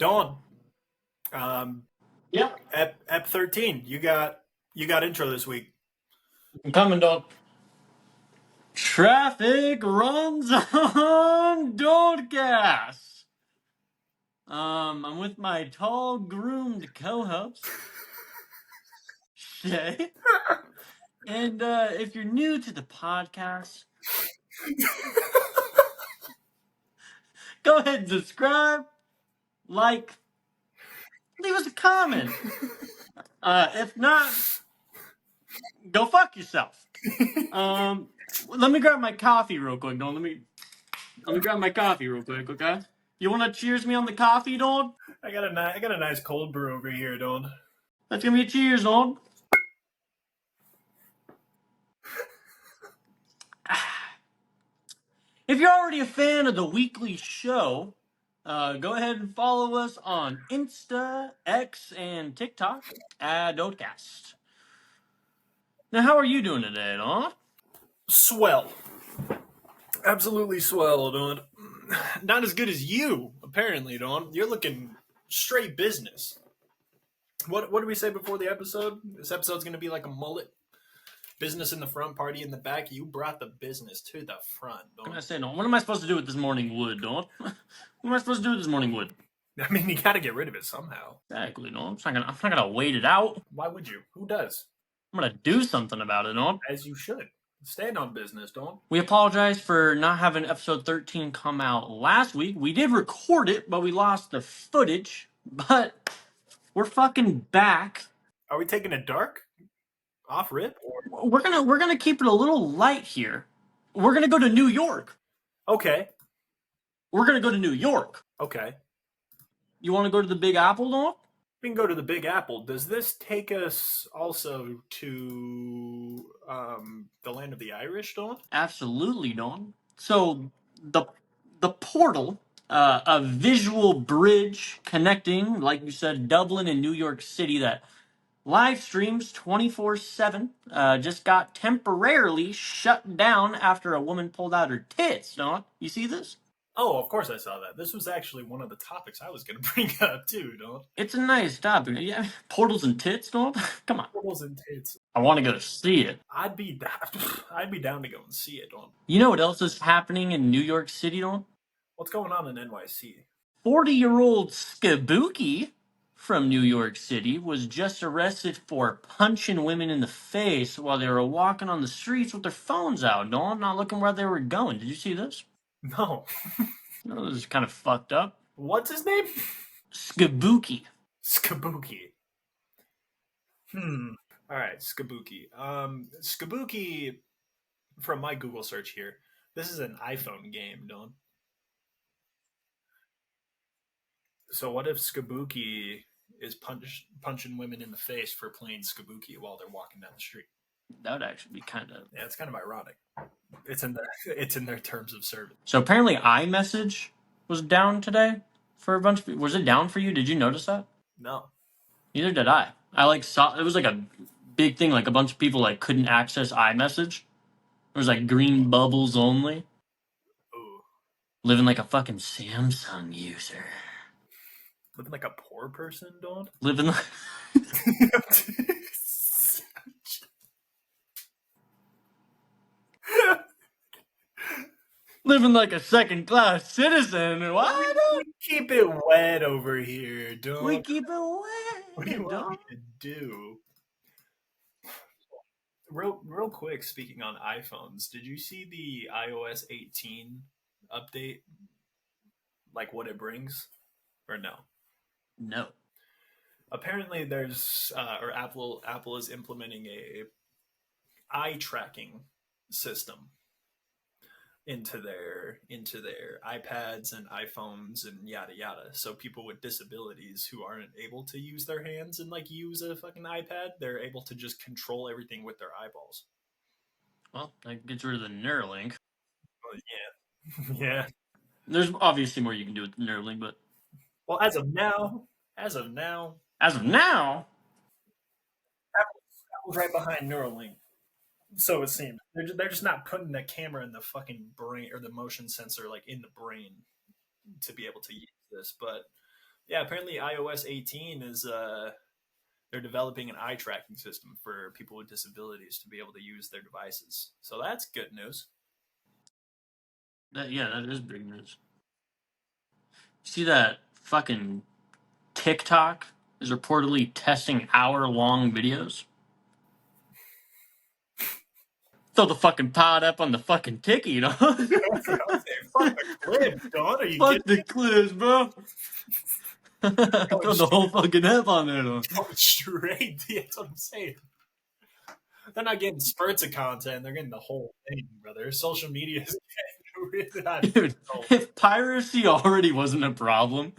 Dawn. Yeah. Ep 13. You got intro this week. I'm coming, dog. Traffic runs on Dodecast. I'm with my tall, groomed co-host, Shae. And if you're new to the podcast, go ahead and subscribe, like, leave us a comment. If not, go fuck yourself. Let me grab my coffee real quick, Don. Let me grab my coffee real quick, okay? You want to cheers me on the coffee, Don? I got a nice cold brew over here, Dawn. Let's give me a cheers, Don. If you're already a fan of the weekly show, go ahead and follow us on Insta, X, and TikTok at Dodecast. Now, how are you doing today, Don? Swell. Absolutely swell, Dawn. Not as good as you, apparently, Dawn. You're looking straight business. What did we say before the episode? This episode's going to be like a mullet. Business in the front, party in the back. You brought the business to the front, Dawn. What am I saying, Don? What am I supposed to do with this morning wood, Don? What am I supposed to do with this morning wood? I mean, you got to get rid of it somehow. Exactly, Don. I'm not gonna wait it out. Why would you? Who does? I'm gonna do something about it, Don. As you should. Stand on business, Dawn. We apologize for not having episode 13 come out last week. We did record it, but we lost the footage. But we're fucking back. Are we taking a dark? Off rip? Or... We're gonna keep it a little light here. We're gonna go to New York. Okay. We're gonna go to New York. Okay. You want to go to the Big Apple, Don? We can go to the Big Apple. Does this take us also to the land of the Irish, Dawn? Absolutely, Don. So the portal, a visual bridge connecting, like you said, Dublin and New York City that live streams 24/7, just got temporarily shut down after a woman pulled out her tits, Don. You see this? Oh, of course I saw that. This was actually one of the topics I was going to bring up too, Dawn. It's a nice topic. Yeah, portals and tits, Don. Come on. Portals and tits. I want to go see it. I'd be down to go and see it, Dawn. You know what else is happening in New York City, Don? What's going on in NYC? 40-year-old Skabuki from New York City was just arrested for punching women in the face while they were walking on the streets with their phones out, Don, not looking where they were going. Did you see this? No. It was kind of fucked up. What's his name? Skabuki. Skabuki. All right, Skabuki. Skabuki, from my Google search here, this is an iPhone game, Don. So what if Skabuki is punching women in the face for playing Skabuki while they're walking down the street? That would actually be kind of... Yeah, it's kind of ironic. It's in their terms of service. So apparently iMessage was down today for a bunch of people. Was it down for you? Did you notice that? No. Neither did I. I saw it was like a big thing, like a bunch of people couldn't access iMessage. It was like green bubbles only. Ooh. Living like a fucking Samsung user. Living like a poor person, Don? Living like... Living like a second-class citizen. What? We keep it wet over here, Don. We keep it wet. What do you want me to do? Real quick, speaking on iPhones, did you see the iOS 18 update? Like what it brings? Or no? No. Apparently there's Apple is implementing a eye tracking system into their iPads and iPhones and yada yada. So people with disabilities who aren't able to use their hands and use a fucking iPad, they're able to just control everything with their eyeballs. Well, that gets rid of the Neuralink. Well, yeah. Yeah. There's obviously more you can do with the Neuralink, but well, as of now, Apple's right behind Neuralink. So it seems they're just not putting the camera in the fucking brain or the motion sensor in the brain to be able to use this. But Yeah, apparently iOS 18 is they're developing an eye tracking system for people with disabilities to be able to use their devices. So that's good news. Yeah, that is big news. See that fucking TikTok is reportedly testing hour-long videos? Throw the fucking pod up on the fucking ticky, you know? That's what I'm saying. Fuck the clips, Don. Are you Fuck kidding the clips, bro. Going Throw the whole fucking app on there, though. going straight? That's what I'm saying. They're not getting spurts of content; they're getting the whole thing, brother. Social media is getting really out of Dude, control. if piracy already wasn't a problem,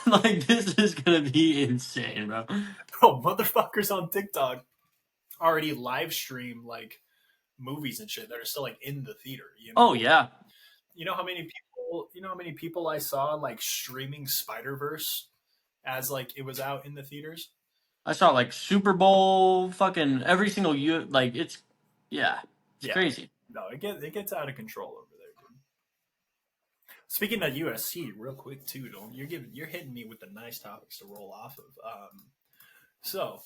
like, this is gonna be insane, bro. Bro, motherfuckers on TikTok already live stream like movies and shit that are still like in the theater. Oh, yeah. You know how many people? You know how many people I saw like streaming Spider Verse as like it was out in the theaters. I saw, like, Super Bowl, fucking every single year. Like, yeah, it's Yeah, crazy. no, it gets out of control over there, dude. Speaking of USC, real quick too, don't you're hitting me with the nice topics to roll off of. So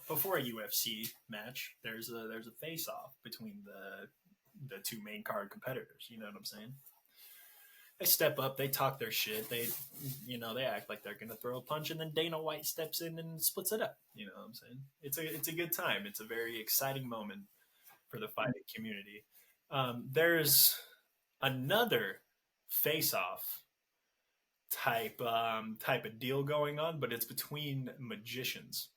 before a UFC match, there's a face off between the two main card competitors. You know what I'm saying? They step up, they talk their shit, they act like they're gonna throw a punch, and then Dana White steps in and splits it up. You know what I'm saying? It's a good time. It's a very exciting moment for the fighting community. There's another face off type of deal going on, but it's between magicians.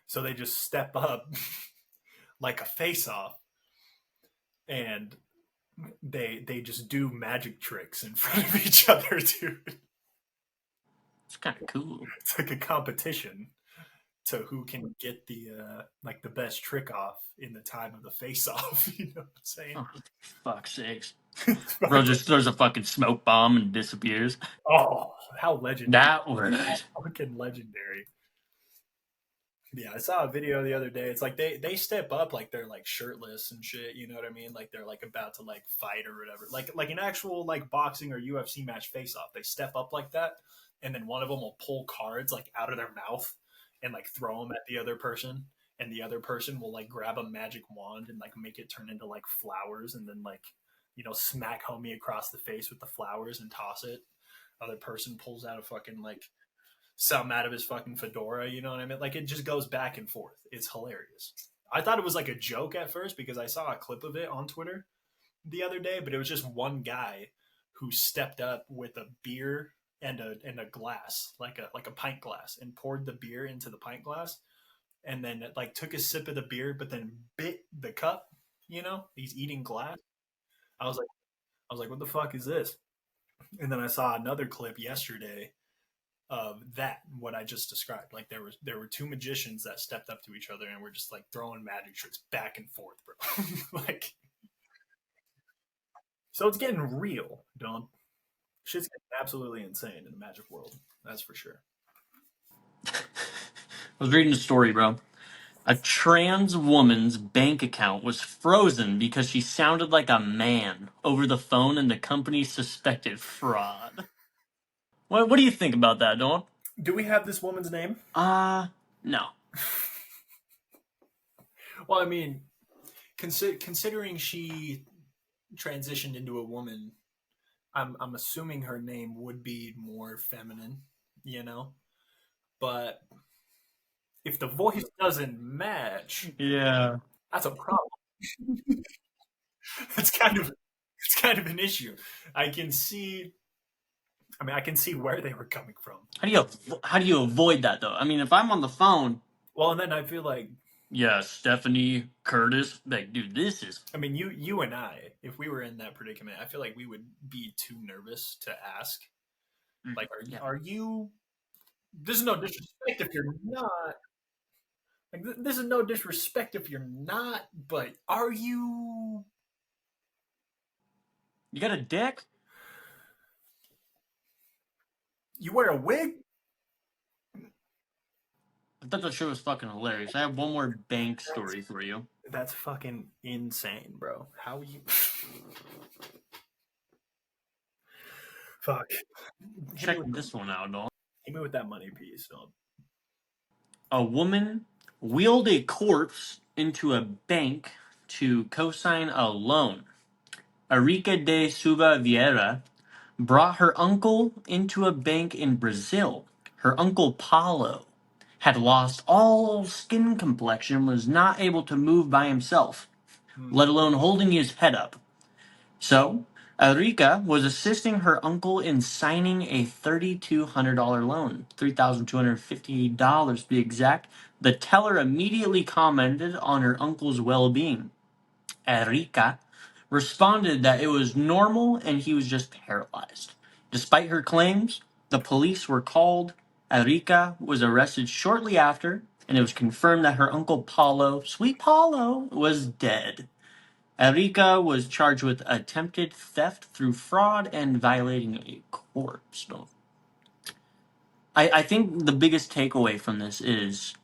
So they just step up like a face off, and they just do magic tricks in front of each other, dude. It's kind of cool. It's like a competition to who can get the best trick off in the time of the face off. You know what I'm saying? Oh, fuck's sakes. It's Bro fucking- just throws a fucking smoke bomb and disappears. oh, how legendary! That would. Fucking legendary. Yeah, I saw a video the other day. It's like they step up like they're like shirtless and shit. You know what I mean? Like they're like about to like fight or whatever. Like an actual like boxing or UFC match face off. They step up like that, and then one of them will pull cards like out of their mouth and like throw them at the other person, and the other person will like grab a magic wand and like make it turn into like flowers, and then like smack homie across the face with the flowers and toss it. Other person pulls out a fucking like something out of his fucking fedora. You know what I mean? Like it just goes back and forth. It's hilarious. I thought it was like a joke at first because I saw a clip of it on Twitter the other day, but it was just one guy who stepped up with a beer and a glass, like a pint glass, and poured the beer into the pint glass, and then like took a sip of the beer, but then bit the cup. He's eating glass. I was like, what the fuck is this? And then I saw another clip yesterday of that what I just described. Like there were two magicians that stepped up to each other and were just like throwing magic tricks back and forth, bro. Like so it's getting real, don't shit's getting absolutely insane in the magic world. That's for sure. I was reading a story, bro. A trans woman's bank account was frozen because she sounded like a man over the phone and the company suspected fraud. What do you think about that, Dawn? Do we have this woman's name? No. Well, I mean, considering she transitioned into a woman, I'm assuming her name would be more feminine, you know. But if the voice doesn't match, Yeah. that's a problem. It's kind of an issue. I can see. I mean, I can see where they were coming from. How do you avoid that though? I mean, if I'm on the phone, Well, and then I feel like, yeah, Stephanie Curtis, like, dude, this is. I mean, you and I, if we were in that predicament, I feel like we would be too nervous to ask. Like, Yeah. are you? This is no disrespect if you're not. Like, this is no disrespect if you're not. But are you? You got a dick? You wear a wig? I thought that shit was fucking hilarious. I have one more bank story for you. That's fucking insane, bro. How you? Fuck. Check this one out, dog. Hit me with that money piece. Dog. A woman wheeled a corpse into a bank to co-sign a loan. Arica de Silva Vieira brought her uncle into a bank in Brazil. Her uncle Paulo had lost all skin complexion and was not able to move by himself, let alone holding his head up. So, Arica was assisting her uncle in signing a $3,200 loan, $3,250 to be exact. The teller immediately commented on her uncle's well-being. Arica responded that it was normal and he was just paralyzed. Despite her claims, the police were called. Arica was arrested shortly after, and it was confirmed that her uncle Paulo, sweet Paulo, was dead. Arica was charged with attempted theft through fraud and violating a corpse. I think the biggest takeaway from this is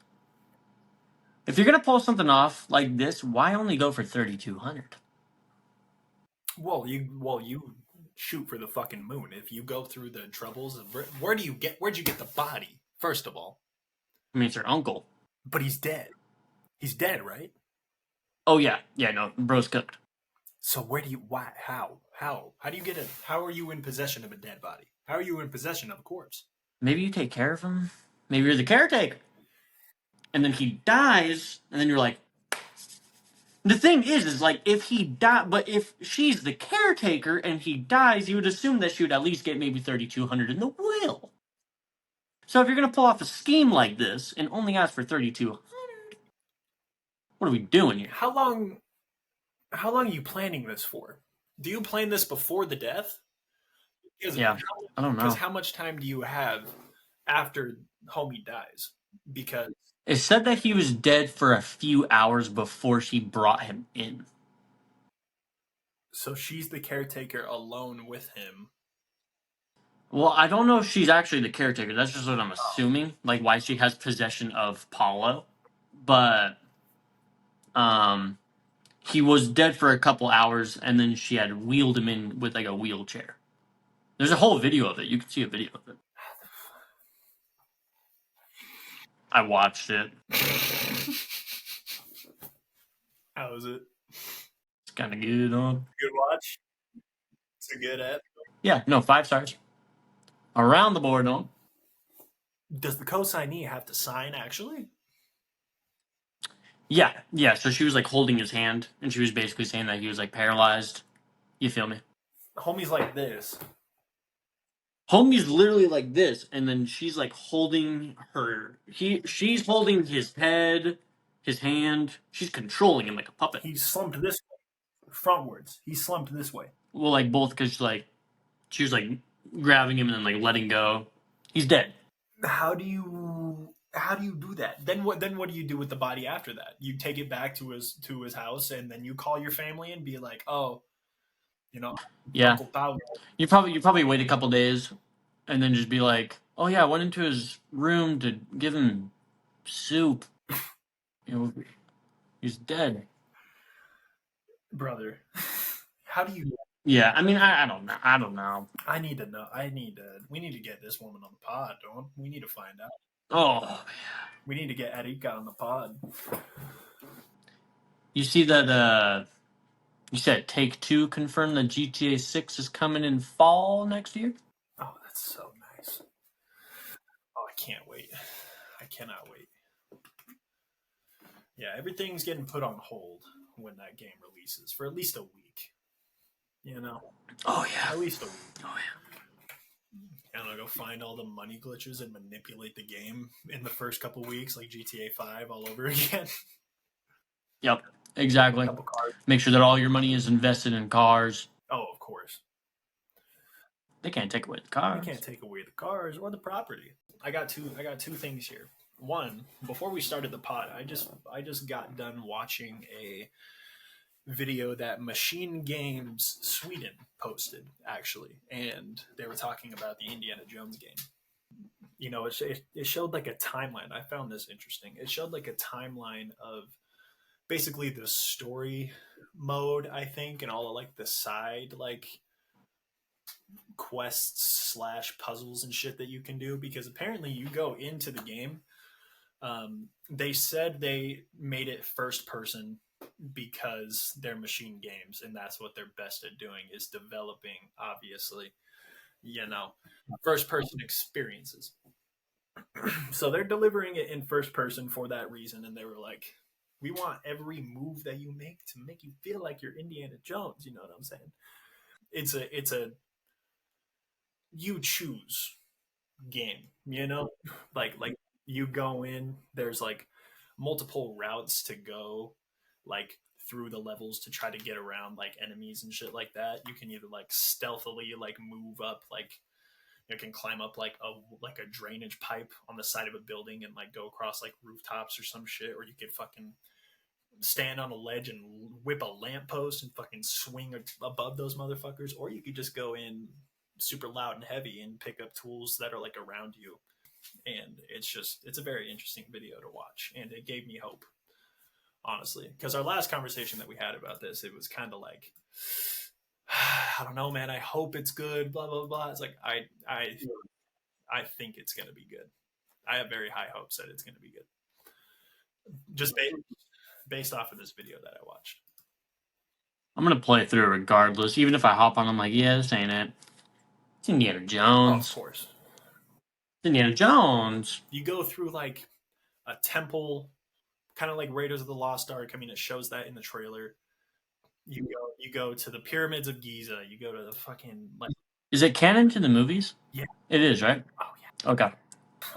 if you're gonna pull something off like this, why only go for 3,200? Well, you shoot for the fucking moon. If you go through the troubles, where'd you get the body? First of all, I mean, it's her uncle. but he's dead. He's dead, right? Oh yeah, no, bro's cooked. So where do you? Why? How do you get it? How are you in possession of a dead body? How are you in possession of a corpse? Maybe you take care of him. Maybe you're the caretaker. And then he dies, and then you're like, the thing is like if he died, but if she's the caretaker and he dies, you would assume that she would at least get maybe 3,200 in the will. So if you're gonna pull off a scheme like this and only ask for 3,200, what are we doing here? How long? How long are you planning this for? Do you plan this before the death? Yeah, I don't know. Because how much time do you have after homie dies? Because It said that he was dead for a few hours before she brought him in. so she's the caretaker alone with him. Well, I don't know if she's actually the caretaker. That's just what I'm assuming. Like why she has possession of Paulo. But he was dead for a couple hours, and then she had wheeled him in with like a wheelchair. There's a whole video of it. You can see a video of it. I watched it. How is it? It's kind of good, huh? Good watch. It's a good app. Yeah, no, 5 stars. Around the board, huh? Does the co-signee have to sign actually? Yeah. So she was like holding his hand, and she was basically saying that he was like paralyzed. You feel me? Homie's like this. Homie's literally like this, and then she's like holding her. She's holding his head, his hand. She's controlling him like a puppet. He's slumped this way, frontwards. He's slumped this way. Well, like both, because like she was like grabbing him and then like letting go. He's dead. How do you do that? Then what do you do with the body after that? You take it back to his house, and then you call your family and be like, oh, Yeah. Uncle Paulo. You probably wait a couple days, and then just be like, oh yeah, I went into his room to give him soup. He's dead. Brother. How do you? Yeah, I mean, I don't know. I need to know. We need to get this woman on the pod, don't we? Need to find out. Oh, we need to get Erika on the pod. You see that? You said Take-Two confirmed that GTA 6 is coming in fall next year. Oh, that's so nice. Oh, I can't wait. I cannot wait. Yeah, everything's getting put on hold when that game releases for at least a week. Oh yeah. At least a week. Oh yeah. And I'll go find all the money glitches and manipulate the game in the first couple weeks, like GTA 5 all over again. Yep, exactly. Make sure that all your money is invested in cars. Oh, of course. They can't take away the cars. They can't take away the cars or the property. I got two things here. One, before we started the pod, I just got done watching a video that Machine Games Sweden posted, actually, and they were talking about the Indiana Jones game. It showed like a timeline. I found this interesting. It showed like a timeline of basically the story mode, I think, and all of like the side like quests / puzzles and shit that you can do, because apparently you go into the game. They said they made it first person because they're machine games, and that's what they're best at doing, is developing, obviously, first person experiences. So they're delivering it in first person for that reason, and they were like, we want every move that you make to make you feel like you're Indiana Jones. You know what I'm saying? It's a you choose game, like you go in, there's like multiple routes to go, like through the levels to try to get around like enemies and shit like that. You can either like stealthily like move up, like you can climb up like a drainage pipe on the side of a building and like go across like rooftops or some shit, or you could fucking stand on a ledge and whip a lamppost and fucking swing above those motherfuckers, or you could just go in super loud and heavy and pick up tools that are like around you. And it's a very interesting video to watch, and it gave me hope, honestly, because our last conversation that we had about this, it was kind of like, I don't know, man, I hope it's good, blah blah blah. It's like I think it's gonna be good. I have very high hopes that it's gonna be good, just based off of this video that I watched. I'm gonna play through it regardless, even if I hop on. I'm like, yeah, this ain't it. It's Indiana Jones. Of course, It's Indiana Jones. you go through like a temple, kind of like Raiders of the Lost Ark. I mean, it shows that in the trailer. You go to the pyramids of Giza. You go to the fucking like. Is it canon to the movies? Yeah, it is, right? Oh yeah. Okay.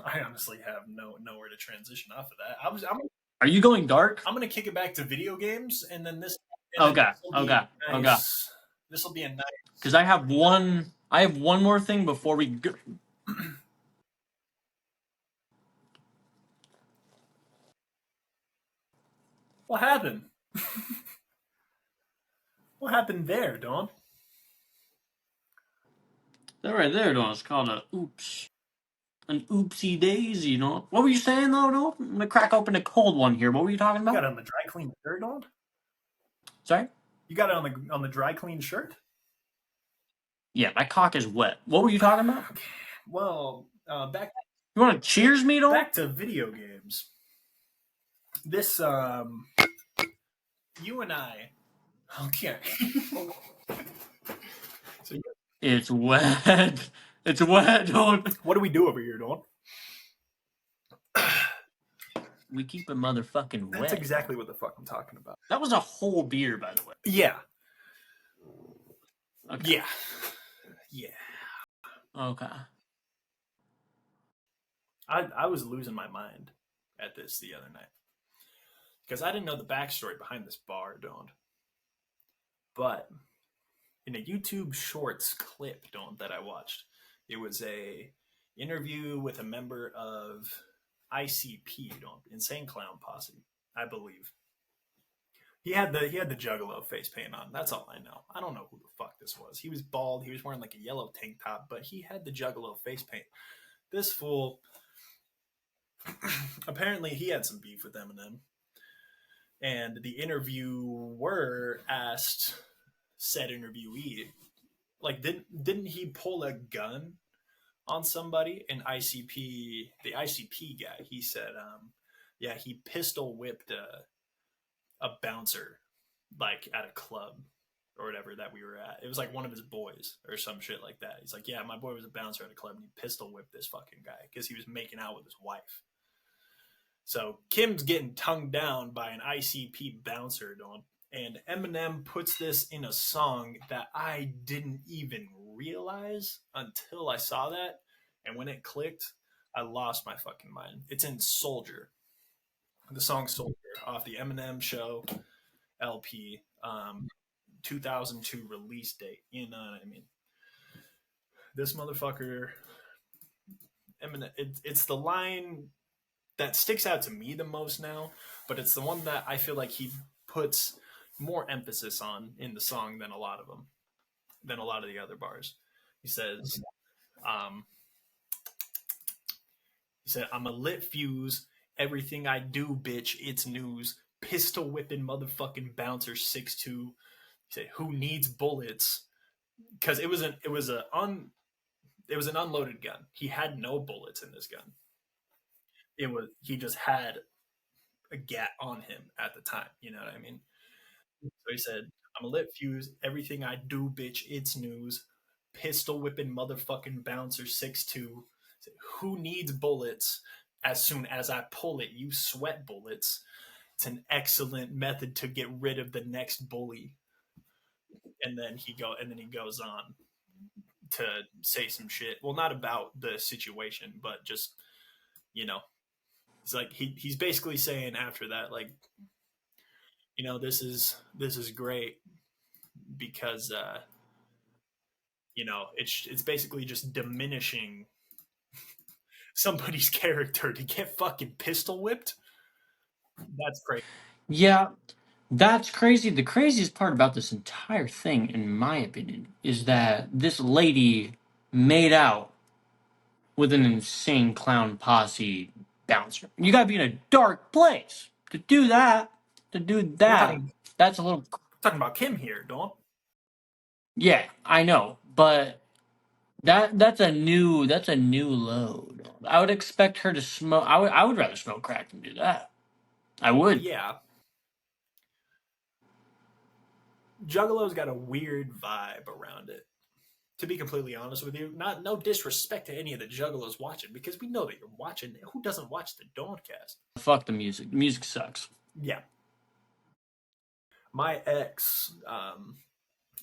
I honestly have nowhere to transition off of that. Are you going dark? I'm gonna kick it back to video games, and then this. Okay. This will be a nice. Because I have one more thing before we go. What happened? What happened there, Dawn? That right there, Dawn. It's called a oops. An oopsie daisy, Dawn. What were you saying, though, Dawn? I'm gonna crack open a cold one here. What were you talking about? You got it on the dry clean shirt, Dawn? Sorry? You got it on the dry clean shirt? Yeah, my cock is wet. What were you talking about? Okay. Well, back. You want to cheers me, Dawn? Back to video games. This you and I. Okay. So it's wet. It's wet, Dawn. What do we do over here, Dawn? We keep it motherfucking wet. That's exactly what the fuck I'm talking about. That was a whole beer, by the way. Yeah. Okay. Yeah. Yeah. Okay. I was losing my mind at this the other night, because I didn't know the backstory behind this bar, Dawn. But in a YouTube Shorts clip, Dawn, that I watched, it was a interview with a member of ICP, Dawn, Insane Clown Posse, I believe. He had the Juggalo face paint on. That's all I know. I don't know who the fuck this was. He was bald. He was wearing like a yellow tank top, but he had the Juggalo face paint. This fool, apparently he had some beef with Eminem. And the interviewer asked said interviewee, like, didn't he pull a gun on somebody? And the ICP guy, he said, yeah, he pistol whipped a bouncer, like at a club or whatever that we were at. It was like one of his boys or some shit like that. He's like, yeah, my boy was a bouncer at a club and he pistol whipped this fucking guy because he was making out with his wife. So Kim's getting tongued down by an ICP bouncer, and Eminem puts this in a song that I didn't even realize until I saw that. And when it clicked, I lost my fucking mind. It's in Soldier. The song Soldier off the Eminem Show LP, 2002 release date. You know what I mean? This motherfucker, Eminem, it's the line that sticks out to me the most now, but it's the one that I feel like he puts more emphasis on in the song than a lot of the other bars. He says, I'm a lit fuse. Everything I do, bitch, it's news. Pistol whipping motherfucking bouncer 6'2". He said, who needs bullets? because it was an unloaded gun. He had no bullets in this gun. He just had a gat on him at the time. You know what I mean? So he said, "I'm a lit fuse. Everything I do, bitch, it's news. Pistol whipping motherfucking bouncer 6'2". Who needs bullets? As soon as I pull it, you sweat bullets. It's an excellent method to get rid of the next bully." And then he goes on to say some shit. Well, not about the situation, but just you know, it's like he's basically saying after that, like, this is great because it's basically just diminishing somebody's character to get fucking pistol whipped. That's crazy. Yeah, that's crazy. The craziest part about this entire thing, in my opinion, is that this lady made out with an insane clown posse bouncer. You gotta be in a dark place to do that. To do We're that. talking That's a little. talking about Kim here, don't? Yeah, I know, but that's a new load. I would expect her to smoke. I would rather smoke crack than do that. I would. Yeah, Juggalo's got a weird vibe around it. To be completely honest with you, not no disrespect to any of the Juggalos watching, because we know that you're watching. Who doesn't watch the Dodecast? Fuck the music. The music sucks. Yeah, my ex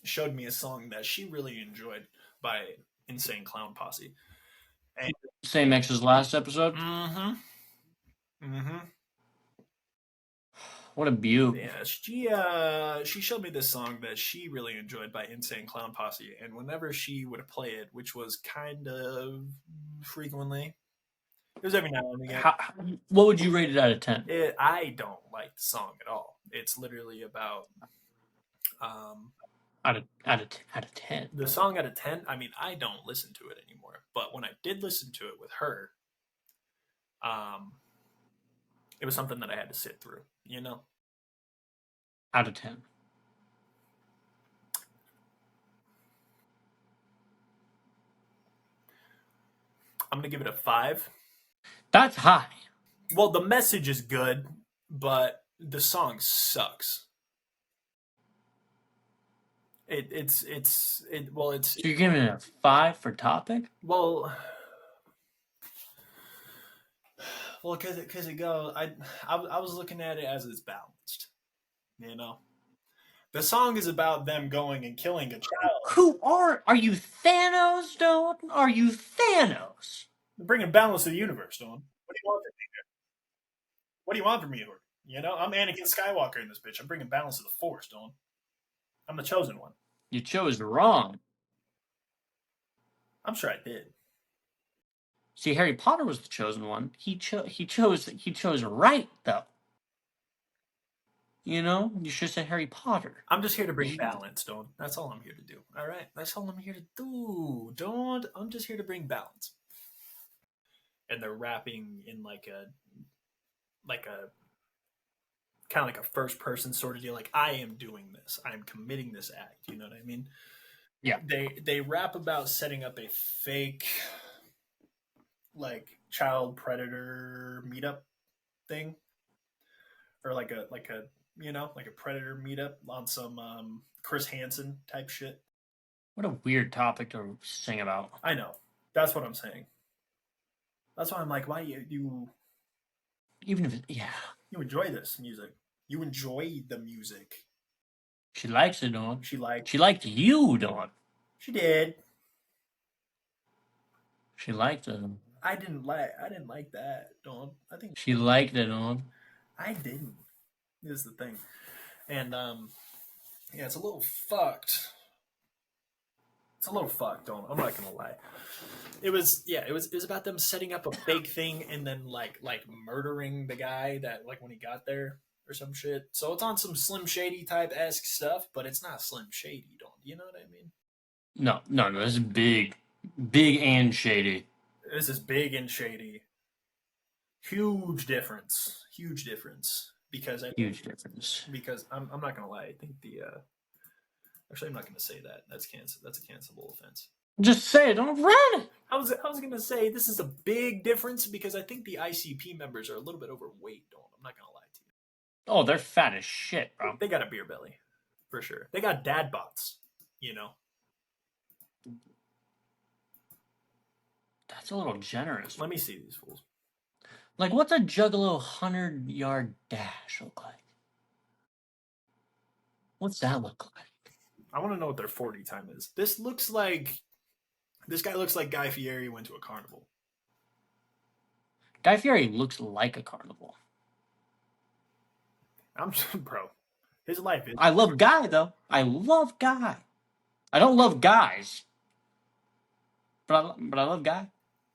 showed me a song that she really enjoyed by Insane Clown Posse. And, Same X as last episode. mm-hmm, mm-hmm. What a beaut. Yeah, she showed me this song that she really enjoyed by Insane Clown Posse, and whenever she would play it, which was kind of frequently, it was every now and again. What would you rate it out of 10? I don't like the song at all. It's literally about um, Out of 10. the song out of 10. I mean, I don't listen to it anymore, but when I did listen to it with her, um, it was something that I had to sit through. Out of 10. I'm gonna give it a 5. That's high. Well, the message is good, but the song sucks. It's So you're giving it a 5 for topic? well, because it goes. I was looking at it as it's balanced. You know, the song is about them going and killing a child. Who are you Thanos, Don? Are you Thanos? Bringing balance to the universe, Dawn. What do you want from me? What do you want from me, Lord? I'm Anakin Skywalker in this bitch. I'm bringing balance to the Force, Dawn. I'm the chosen one. You chose wrong. I'm sure I did. See, Harry Potter was the chosen one. He chose right though. You should say Harry Potter. I'm just here to bring balance, Dawn. That's all I'm here to do. All right, that's all I'm here to do, Dawn. I'm just here to bring balance. And they're rapping in like a kind of like a first person sort of deal. Like, I am doing this. I am committing this act. You know what I mean? Yeah. They rap about setting up a fake like child predator meetup thing, or like a predator meetup on some Chris Hansen type shit. What a weird topic to sing about. I know. That's what I'm saying. That's why I'm like, why you Even if you enjoy this music? You enjoy the music. she likes it, Dawn. She liked you, Dawn. She did. She liked it. I didn't like that, Dawn. I think She liked it, Dawn. I didn't. Is the thing. And yeah, it's a little fucked. Dawn. I'm not gonna lie. It was about them setting up a fake thing and then like murdering the guy that like when he got there or some shit. So it's on some Slim Shady type esque stuff, but it's not Slim Shady, Dawn. You know what I mean? No. This is big and shady. This is big and shady. Huge difference. Because Huge difference. because I'm not gonna lie. I think Actually, I'm not going to say that. That's a cancelable offense. Just say it. Don't run it. I was going to say this is a big difference because I think the ICP members are a little bit overweight. Don't I'm not going to lie to you. Oh, they're fat as shit, bro. They got a beer belly, for sure. They got dad bots, you know. That's a little generous. Let me see these fools. Like, what's a Juggalo 100-yard dash look like? What's that look like? I want to know what their 40 time is. This guy looks like Guy Fieri went to a carnival. Guy Fieri looks like a carnival. Bro, his life is. I love Guy, though. I love Guy. I don't love guys, but I love Guy.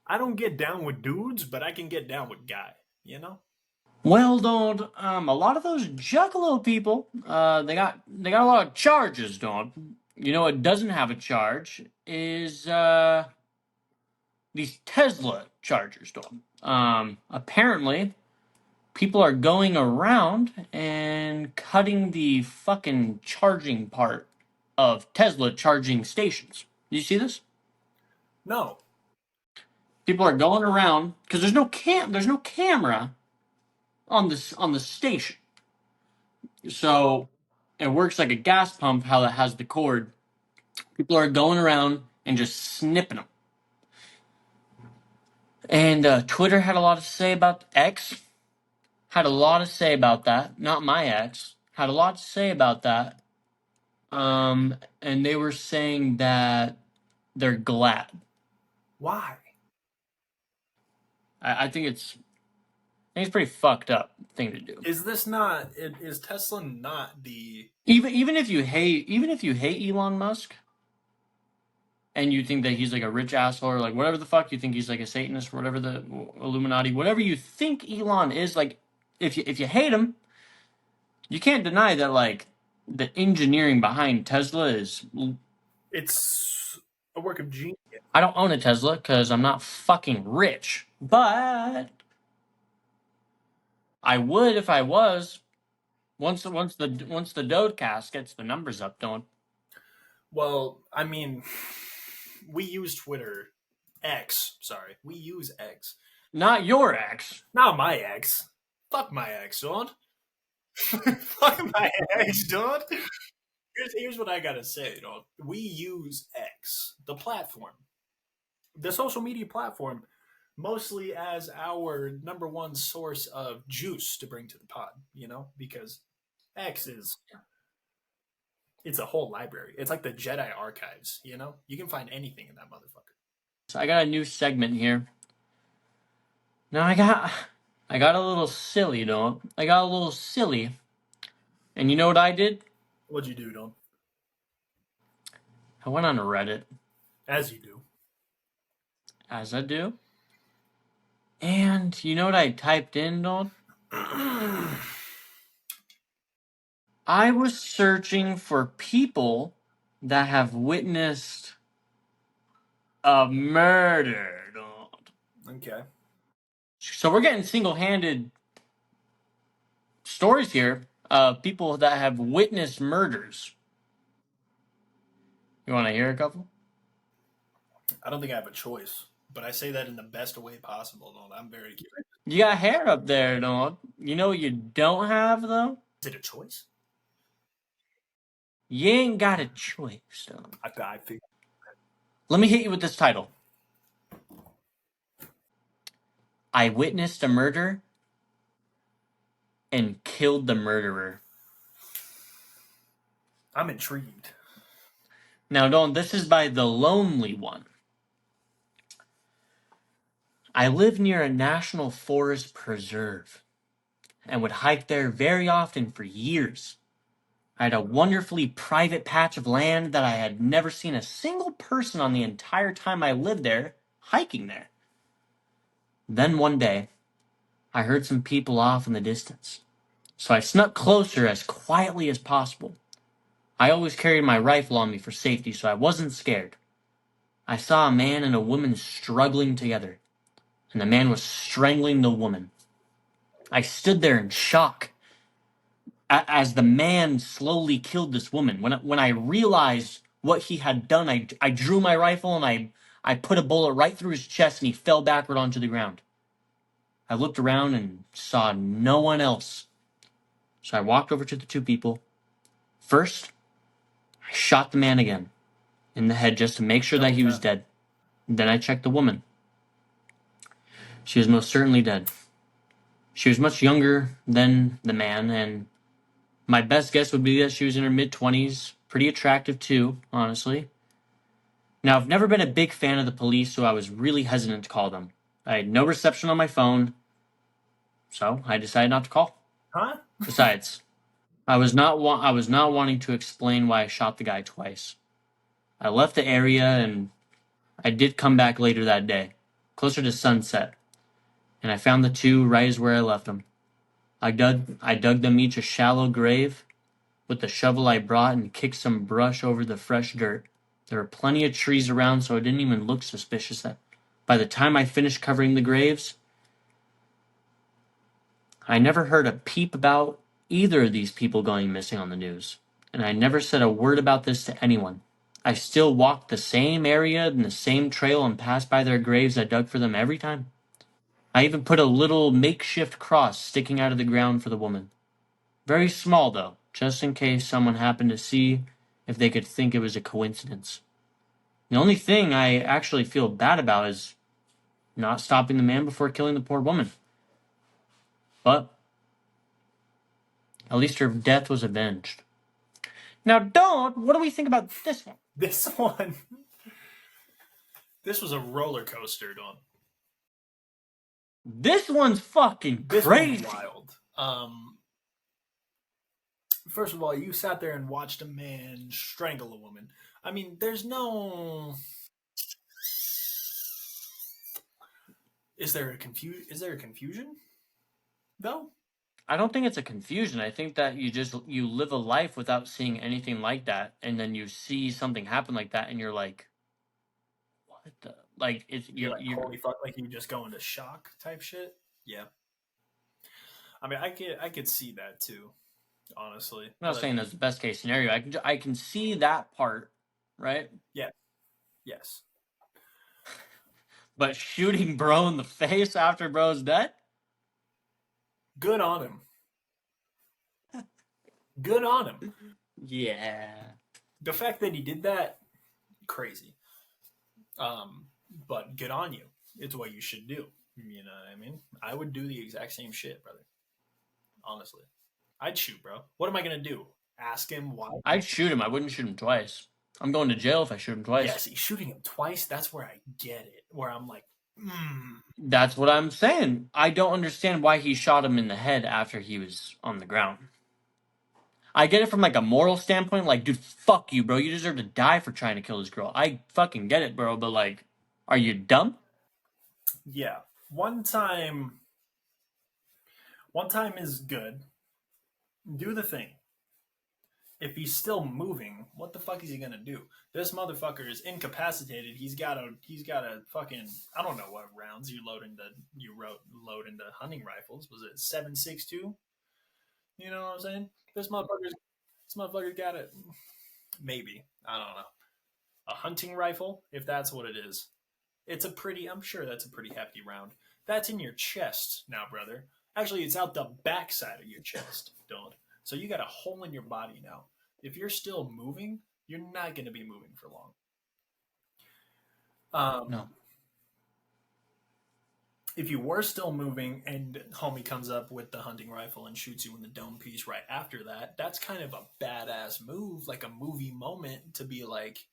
I don't get down with dudes, but I can get down with Guy. You know. Well, don't a lot of those Juggalo people, they got a lot of charges, don't. You know what doesn't have a charge is these Tesla chargers, don't. Apparently, people are going around and cutting the fucking charging part of Tesla charging stations. Do you see this? No. People are going around because there's no camera on the station. So it works like a gas pump, how that has the cord. People are going around and just snipping them. And Twitter had a lot to say about X. Had a lot to say about that. Not my ex. Had a lot to say about that. And they were saying that they're glad. Why? I think it's pretty fucked up thing to do. Is this not? Is Tesla not the? Even if you hate Elon Musk, and you think that he's like a rich asshole or like whatever the fuck you think he's like a Satanist or whatever the Illuminati, whatever you think Elon is, like if you hate him, you can't deny that like the engineering behind Tesla is. It's a work of genius. I don't own a Tesla because I'm not fucking rich, but I would if I was. Once the Dodecast gets the numbers up, don't. Well, I mean, we use Twitter. X. Sorry, we use X. Not your ex. Not my ex. Fuck my ex, dude. Fuck my ex, dude. Here's what I gotta say, dude. We use X, the platform, the social media platform, mostly as our number one source of juice to bring to the pod. You know, because X is it's a whole library. It's like the Jedi archives. You know, you can find anything in that motherfucker. So I got a new segment here. Now I got a little silly, don't. I got a little silly. And you know what I did? What'd you do, Don? I went on Reddit. As you do. As I do. And you know what I typed in, don't? I was searching for people that have witnessed a murder, don't. Okay. So we're getting single-handed stories here of people that have witnessed murders. You want to hear a couple? I don't think I have a choice, but I say that in the best way possible, Don. I'm very curious. You got hair up there, don't. You know what you don't have, though? Is it a choice? You ain't got a choice, don't. I think. Let me hit you with this title. I witnessed a murder and killed the murderer. I'm intrigued. Now, don't. This is by The Lonely One. I live near a national forest preserve and would hike there very often for years. I had a wonderfully private patch of land that I had never seen a single person on the entire time I lived there hiking there. Then one day, I heard some people off in the distance, so I snuck closer as quietly as possible. I always carried my rifle on me for safety, so I wasn't scared. I saw a man and a woman struggling together, and the man was strangling the woman. I stood there in shock. as the man slowly killed this woman. When I realized what he had done, I drew my rifle and I put a bullet right through his chest and he fell backward onto the ground. I looked around and saw no one else. So I walked over to the two people. First, I shot the man again in the head just to make sure that Double he was tap. dead. Then I checked the woman. She was most certainly dead. She was much younger than the man, and my best guess would be that she was in her mid-20s. Pretty attractive too, honestly. Now, I've never been a big fan of the police, so I was really hesitant to call them. I had no reception on my phone, so I decided not to call. Huh? Besides, I was not wanting to explain why I shot the guy twice. I left the area and I did come back later that day, closer to sunset, and I found the two right as where I left them. I dug them each a shallow grave with the shovel I brought and kicked some brush over the fresh dirt. There were plenty of trees around, so it didn't even look suspicious that by the time I finished covering the graves, I never heard a peep about either of these people going missing on the news, and I never said a word about this to anyone. I still walked the same area and the same trail and passed by their graves I dug for them every time. I even put a little makeshift cross sticking out of the ground for the woman. Very small, though, just in case someone happened to see if they could think it was a coincidence. The only thing I actually feel bad about is not stopping the man before killing the poor woman. But at least her death was avenged. Now, Dawn, what do we think about this one? This one. This was a roller coaster, Don. This one's fucking This crazy. one's wild. First of all, you sat there and watched a man strangle a woman. I mean, there's no. Is there a confusion? Though? I don't think it's a confusion. I think that you live a life without seeing anything like that, and then you see something happen like that, and you're like, what the like? It's You're like, you. holy fuck, like you just go into shock type shit? Yeah. I mean, I could see that too, honestly. I'm not saying that's the best case scenario. I can see that part, right? Yeah. Yes. But shooting bro in the face after bro's dead? Good on him. Good on him. Yeah. The fact that he did that, crazy. But good on you. It's what you should do. You know what I mean? I would do the exact same shit, brother. Honestly. I'd shoot, bro. What am I gonna do? Ask him why? I'd shoot him. I wouldn't shoot him twice. I'm going to jail if I shoot him twice. Yeah, see, shooting him twice, that's where I get it. Where I'm like, That's what I'm saying. I don't understand why he shot him in the head after he was on the ground. I get it from like a moral standpoint, like, dude, fuck you, bro. You deserve to die for trying to kill this girl. I fucking get it, bro, but like, are you dumb? yeah. One time is good. Do the thing. If he's still moving, what the fuck is he gonna do? This motherfucker is incapacitated. He's got a fucking, I don't know what rounds load into hunting rifles. Was it 7.62? You know what I'm saying? This motherfucker's got it. Maybe, I don't know, a hunting rifle, if that's what it is. I'm sure that's a pretty hefty round. That's in your chest now, brother. Actually, it's out the backside of your chest, don't. So you got a hole in your body now. If you're still moving, you're not going to be moving for long. No. If you were still moving and homie comes up with the hunting rifle and shoots you in the dome piece right after that, that's kind of a badass move, like a movie moment to be like,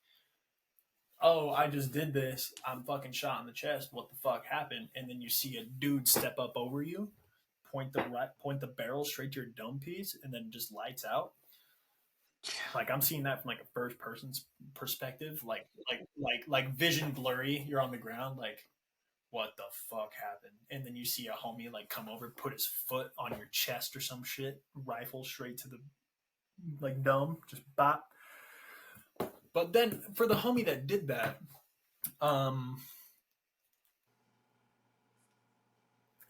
oh, I just did this. I'm fucking shot in the chest. What the fuck happened? And then you see a dude step up over you, point the barrel straight to your dome piece, and then just lights out. Like I'm seeing that from like a first person's perspective, like vision blurry. You're on the ground, like what the fuck happened? And then you see a homie like come over, put his foot on your chest or some shit, rifle straight to the like dome, just bop. But then for the homie that did that,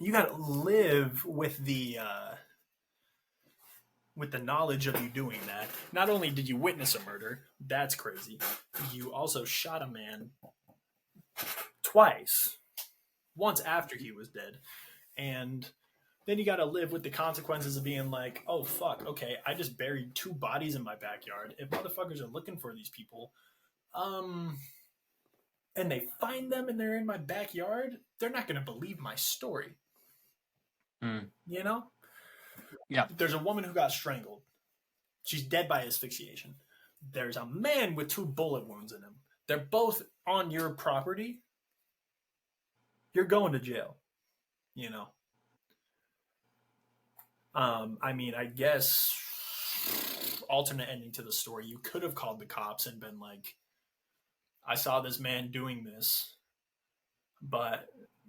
you gotta live with with the knowledge of you doing that, not only did you witness a murder, that's crazy, you also shot a man twice, once after he was dead, and then you got to live with the consequences of being like, oh fuck, okay, I just buried 2 bodies in my backyard. If motherfuckers are looking for these people, and they find them and they're in my backyard, they're not going to believe my story. You know? Yeah. There's a woman who got strangled. She's dead by asphyxiation. There's a man with 2 bullet wounds in him. They're both on your property. You're going to jail. You know? I mean, I guess alternate ending to the story, you could have called the cops and been like, I saw this man doing this, but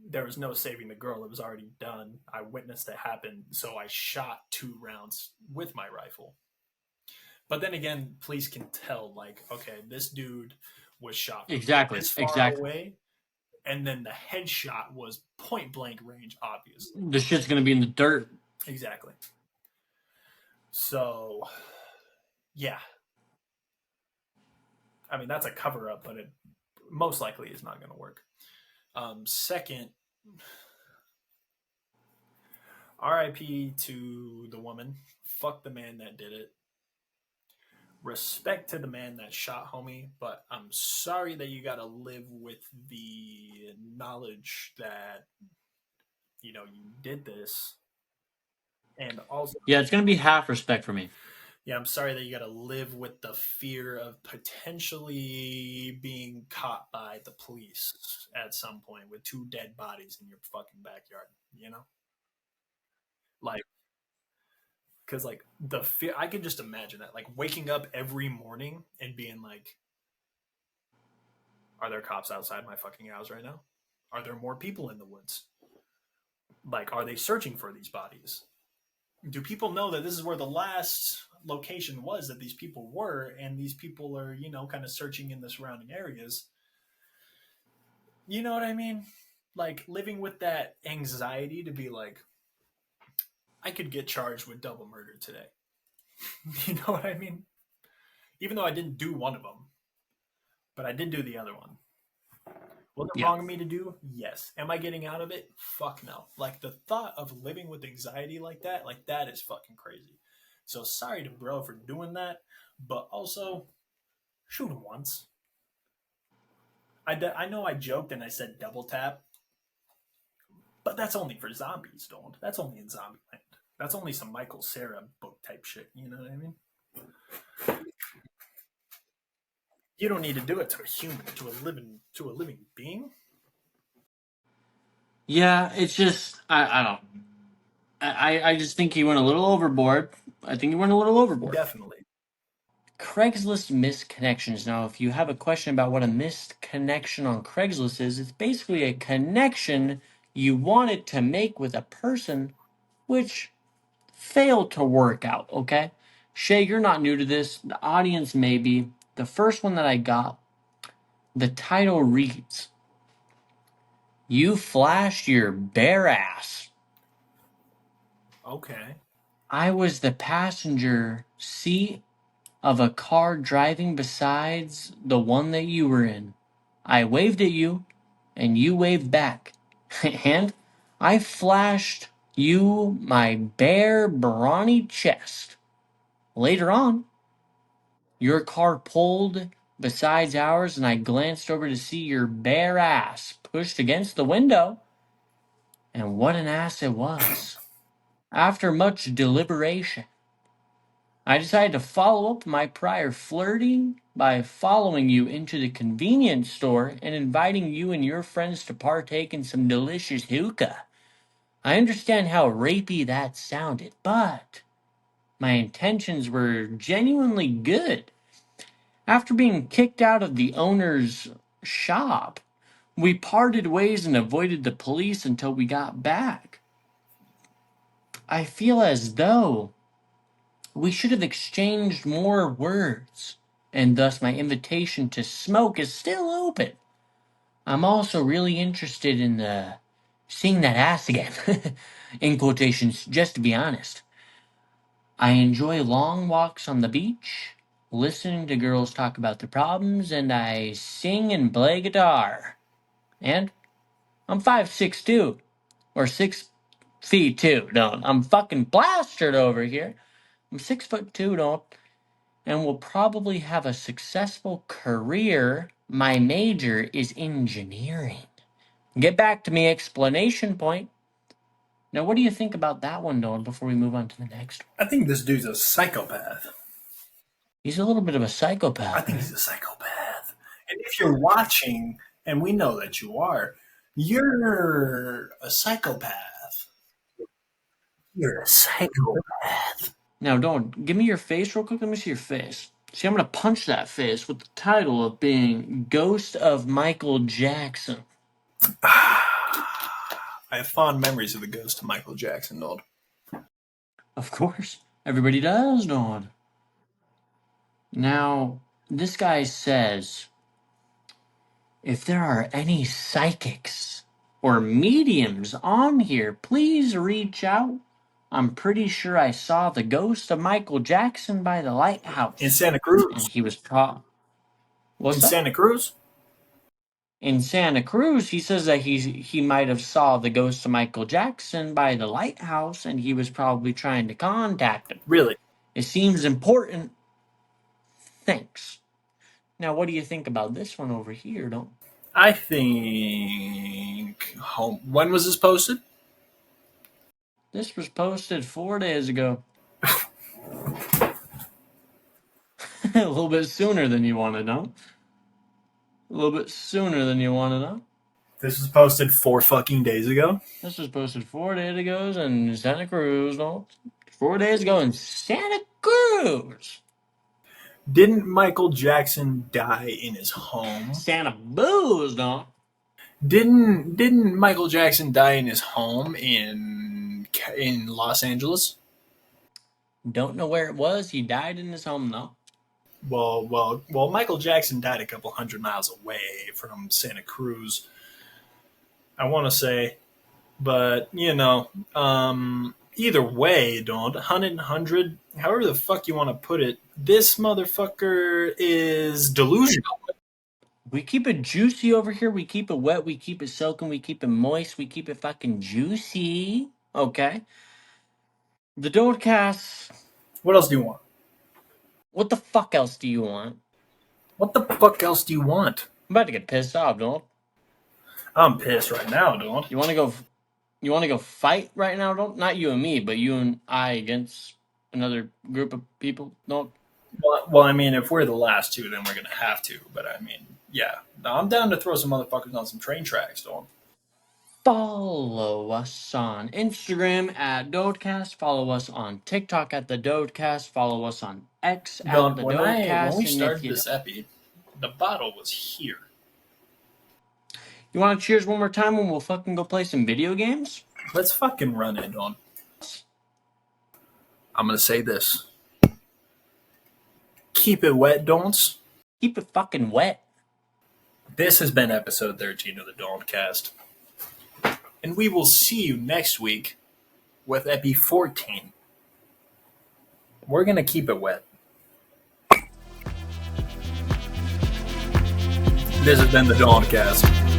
there was no saving the girl. It was already done. I witnessed it happen, so I shot 2 rounds with my rifle. But then again, police can tell, like, okay, this dude was shot from this far away, and then the headshot was point blank range, obviously. The shit's gonna be in the dirt. Exactly. So, yeah. I mean, that's a cover up, but it most likely is not going to work. Second, RIP to the woman. Fuck the man that did it. Respect to the man that shot homie, but I'm sorry that you got to live with the knowledge that, you know, you did this. And also, yeah, it's going to be half respect for me. Yeah, I'm sorry that you got to live with the fear of potentially being caught by the police at some point with 2 dead bodies in your fucking backyard, you know? Like, because, like, the fear, I can just imagine that. Like, waking up every morning and being like, are there cops outside my fucking house right now? Are there more people in the woods? Like, are they searching for these bodies? Do people know that this is where the last location was that these people were, and these people are, you know, kind of searching in the surrounding areas? You know what I mean? Like, living with that anxiety to be like, I could get charged with double murder today. You know what I mean? Even though I didn't do one of them, but I did do the other one. Was it wrong of me to do? Yes. Am I getting out of it? Fuck no. Like, the thought of living with anxiety like that is fucking crazy. So sorry to bro for doing that, but also shoot him once. I know I joked and I said double tap, but that's only for zombies, don't. That's only in Zombieland. That's only some Michael Cera book type shit. You know what I mean? You don't need to do it to a human, to a living being. Yeah, it's just I don't. I just think he went a little overboard. I think he went a little overboard. Definitely. Craigslist missed connections. Now, if you have a question about what a missed connection on Craigslist is, it's basically a connection you wanted to make with a person which failed to work out, okay? Shae, you're not new to this. The audience may be. The first one that I got, the title reads, You flashed your bare ass. Okay. I was the passenger seat of a car driving besides the one that you were in. I waved at you, and you waved back. And I flashed you my bare, brawny chest. Later on, your car pulled besides ours, and I glanced over to see your bare ass pushed against the window. And what an ass it was. After much deliberation, I decided to follow up my prior flirting by following you into the convenience store and inviting you and your friends to partake in some delicious hookah. I understand how rapey that sounded, but my intentions were genuinely good. After being kicked out of the owner's shop, we parted ways and avoided the police until we got back. I feel as though we should have exchanged more words, and thus my invitation to smoke is still open. I'm also really interested in seeing that ass again, in quotations, just to be honest. I enjoy long walks on the beach, listening to girls talk about their problems, and I sing and play guitar. And I'm 5'6" or 6 feet 2. Don't. I'm fucking plastered over here. I'm 6'2", don't, and will probably have a successful career. My major is engineering. Get back to me, exclamation point. Now, what do you think about that one, Don, before we move on to the next one? I think this dude's a psychopath. He's a little bit of a psychopath. I think he's a psychopath. And if you're watching, and we know that you are, you're a psychopath. You're a psychopath. Now, Don, give me your face real quick. Let me see your face. See, I'm going to punch that face with the title of being Ghost of Michael Jackson. I have fond memories of the ghost of Michael Jackson, Donald. Of course. Everybody does, Don. Now, this guy says, if there are any psychics or mediums on here, please reach out. I'm pretty sure I saw the ghost of Michael Jackson by the lighthouse. In Santa Cruz. And he was caught. What's that? Santa Cruz? In Santa Cruz, he says that he might have saw the ghost of Michael Jackson by the lighthouse, and he was probably trying to contact him. Really? It seems important. Thanks. Now, what do you think about this one over here, don't? I think when was this posted? This was posted 4 days ago. A little bit sooner than you want to know. A little bit sooner than you want to know. This was posted 4 fucking days ago? This was posted 4 days ago in Santa Cruz, no? 4 days ago in Santa Cruz. Didn't Michael Jackson die in his home? Santa Booze, no? Didn't Michael Jackson die in his home in Los Angeles? Don't know where it was. He died in his home, though. Well, Michael Jackson died a couple hundred miles away from Santa Cruz, I want to say. But, either way, don't 100, however the fuck you want to put it, this motherfucker is delusional. We keep it juicy over here. We keep it wet. We keep it soaking. We keep it moist. We keep it fucking juicy. Okay? The Dodecast. What else do you want? What the fuck else do you want? What the fuck else do you want? I'm about to get pissed off, don't? I'm pissed right now, don't. You want to go fight right now, don't? Not you and me, but you and I against another group of people, don't? Well, I mean, if we're the last two, then we're going to have to. But, I mean, yeah. No, I'm down to throw some motherfuckers on some train tracks, don't. Follow us on Instagram at Dodecast. Follow us on TikTok at the Dodecast. Follow us on X at the Dodecast. When we started this epi, the bottle was here. You want to cheers one more time when we'll fucking go play some video games? Let's fucking run it, Don. I'm going to say this. Keep it wet, don'ts. Keep it fucking wet. This has been episode 13 of the Dodecast. And we will see you next week with Epi 14. We're going to keep it wet. This has been the Dodecast.